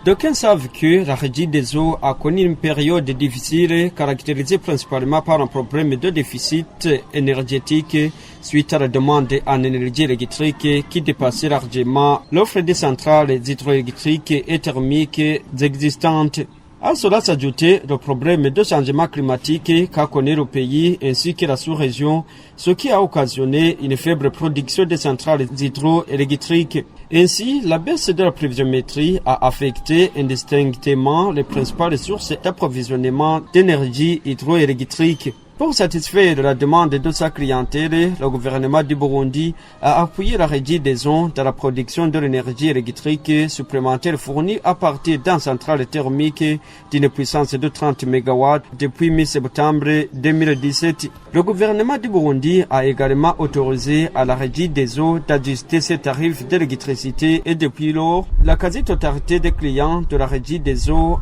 D'aucuns savent que la Régie des eaux a connu une période difficile caractérisée principalement par un problème de déficit énergétique suite à la demande en énergie électrique qui dépassait largement l'offre des centrales hydroélectriques et thermiques existantes. À cela s'ajoutait le problème de changement climatique qu'a connu le pays ainsi que la sous-région, ce qui a occasionné une faible production des centrales hydroélectriques. Ainsi, la baisse de la pluviométrie a affecté indistinctement les principales sources d'approvisionnement d'énergie hydroélectrique. Pour satisfaire la demande de sa clientèle, le gouvernement du Burundi a appuyé la Régie des eaux dans la production de l'énergie électrique supplémentaire fournie à partir d'une centrale thermique d'une puissance de 30 MW depuis mi-septembre 2017. Le gouvernement du Burundi a également autorisé à la Régie des eaux d'ajuster ses tarifs d'électricité et depuis lors, la quasi-totalité des clients de la Régie des eaux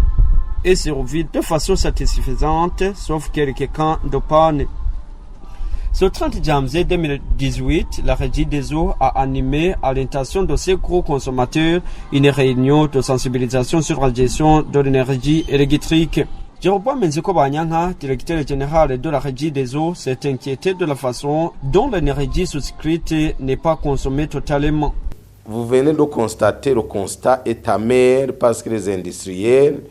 est servi de façon satisfaisante, sauf quelques cas de panne. Ce 30 janvier 2018, la Régie des eaux a animé à l'intention de ces gros consommateurs une réunion de sensibilisation sur la gestion de l'énergie électrique. Jéroboam Menzeko Banyanga, directeur général de la Régie des eaux, s'est inquiété de la façon dont l'énergie souscrite n'est pas consommée totalement. Vous venez de constater, le constat est amer parce que les industriels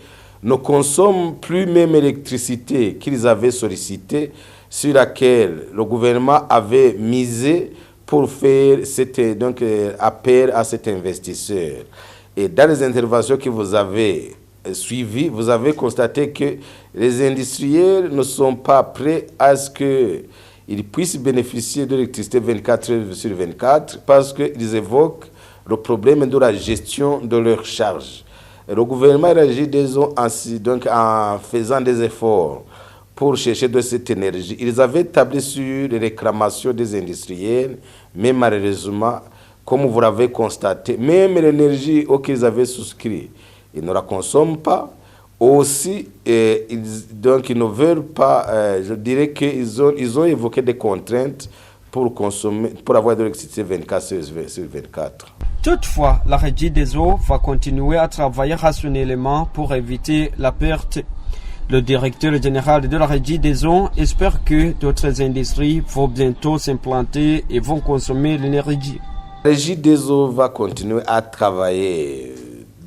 ne consomment plus même l'électricité qu'ils avaient sollicitée, sur laquelle le gouvernement avait misé pour faire appel à cet investisseur. Et dans les interventions que vous avez suivies, vous avez constaté que les industriels ne sont pas prêts à ce qu'ils puissent bénéficier de l'électricité 24 heures sur 24 parce qu'ils évoquent le problème de la gestion de leurs charges. Le gouvernement réagit en faisant des efforts pour chercher de cette énergie. Ils avaient tablé sur les réclamations des industriels, mais malheureusement, comme vous l'avez constaté, même l'énergie auquel ils avaient souscrit, ils ne la consomment pas. Aussi, ils ne veulent pas, je dirais qu'ils ont évoqué des contraintes pour avoir de l'électricité 24 sur 24. Toutefois, la Régie des eaux va continuer à travailler rationnellement pour éviter la perte. Le directeur général de la Régie des eaux espère que d'autres industries vont bientôt s'implanter et vont consommer l'énergie. La Régie des eaux va continuer à travailler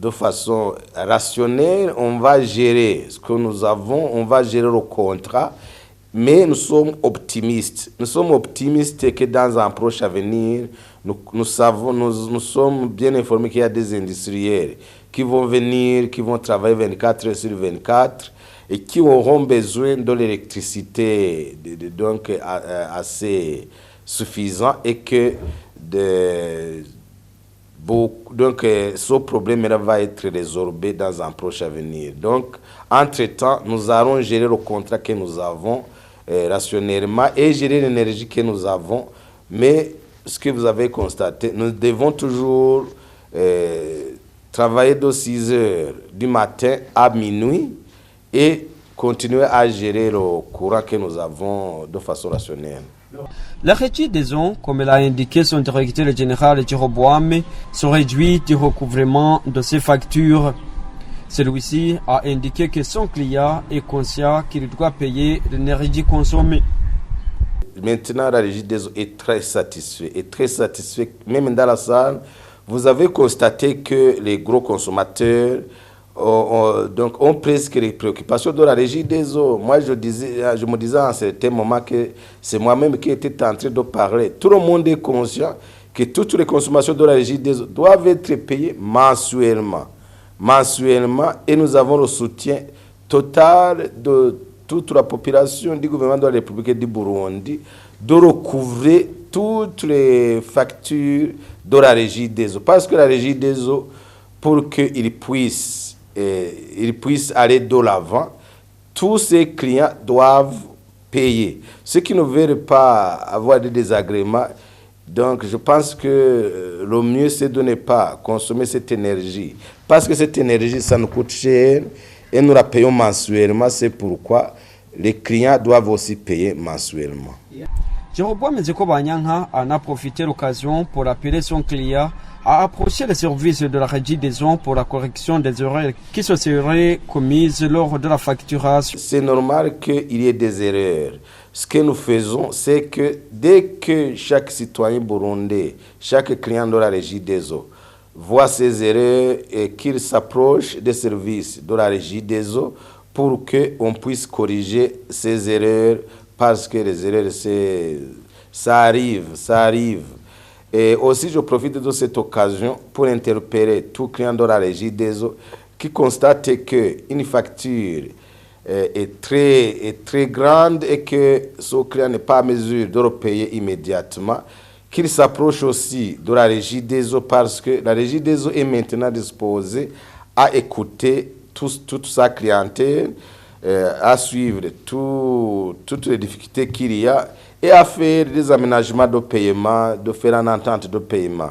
de façon rationnelle. On va gérer ce que nous avons, on va gérer le contrat. Mais nous sommes optimistes. Nous sommes optimistes que dans un proche avenir, nous sommes bien informés qu'il y a des industriels qui vont venir, qui vont travailler 24 heures sur 24 et qui auront besoin de l'électricité assez suffisant et que ce problème va être résorbé dans un proche avenir. Donc, entre-temps, nous allons gérer le contrat que nous avons rationnellement et gérer l'énergie que nous avons. Mais ce que vous avez constaté, nous devons toujours travailler de 6 heures du matin à minuit et continuer à gérer le courant que nous avons de façon rationnelle. La Régie des eaux, comme l'a indiqué son directeur général Jéroboam, se réduit du recouvrement de ses factures. Celui-ci a indiqué que son client est conscient qu'il doit payer l'énergie consommée. Maintenant, la Régie des eaux est très satisfait. Même dans la salle, vous avez constaté que les gros consommateurs ont presque les préoccupations de la Régie des eaux. Moi, je me disais à un certain moment que c'est moi-même qui étais en train de parler. Tout le monde est conscient que toutes les consommations de la Régie des eaux doivent être payées mensuellement, et nous avons le soutien total de toute la population du gouvernement de la République du Burundi de recouvrer toutes les factures de la Régie des eaux. Parce que la Régie des eaux, pour qu'ils puissent aller de l'avant, tous ces clients doivent payer. Ceux qui ne veulent pas avoir des désagréments, donc je pense que le mieux c'est de ne pas consommer cette énergie. Parce que cette énergie, ça nous coûte cher et nous la payons mensuellement. C'est pourquoi les clients doivent aussi payer mensuellement. Jéroboam Nzeko Banyanka en a profité l'occasion pour appeler son client à approcher les services de la Régie des eaux pour la correction des erreurs qui se seraient commises lors de la facturation. C'est normal qu'il y ait des erreurs. Ce que nous faisons, c'est que dès que chaque citoyen burundais, chaque client de la Régie des eaux voit ces erreurs et qu'il s'approche des services de la Régie des eaux pour qu'on puisse corriger ces erreurs, parce que les erreurs, ça arrive. Et aussi, je profite de cette occasion pour interpeller tout client de la Régie des eaux qui constate qu'une facture est très grande et que ce client n'est pas à mesure de le payer immédiatement, qu'il s'approche aussi de la Régie des eaux, parce que la Régie des eaux est maintenant disposée à écouter toute sa clientèle, à suivre toutes les difficultés qu'il y a et à faire des aménagements de paiement, de faire une entente de paiement.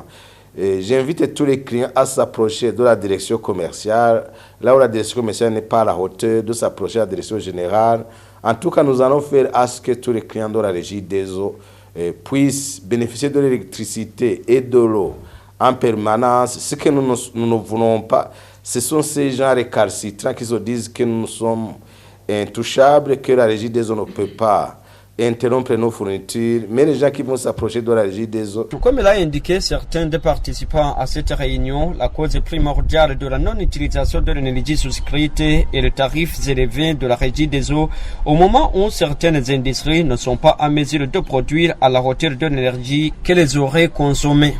J'invite tous les clients à s'approcher de la direction commerciale, là où la direction commerciale n'est pas à la hauteur, de s'approcher de la direction générale. En tout cas, nous allons faire à ce que tous les clients de la Régie des eaux puissent bénéficier de l'électricité et de l'eau en permanence. Ce que nous ne voulons pas, ce sont ces gens récalcitrants qui se disent que nous sommes intouchables, que la Régie des eaux ne peut pas interrompre nos fournitures, mais les gens qui vont s'approcher de la Régie des eaux. Comme l'a indiqué certains des participants à cette réunion, la cause primordiale de la non-utilisation de l'énergie souscrite est les tarifs élevés de la Régie des eaux au moment où certaines industries ne sont pas à mesure de produire à la hauteur de l'énergie qu'elles auraient consommée.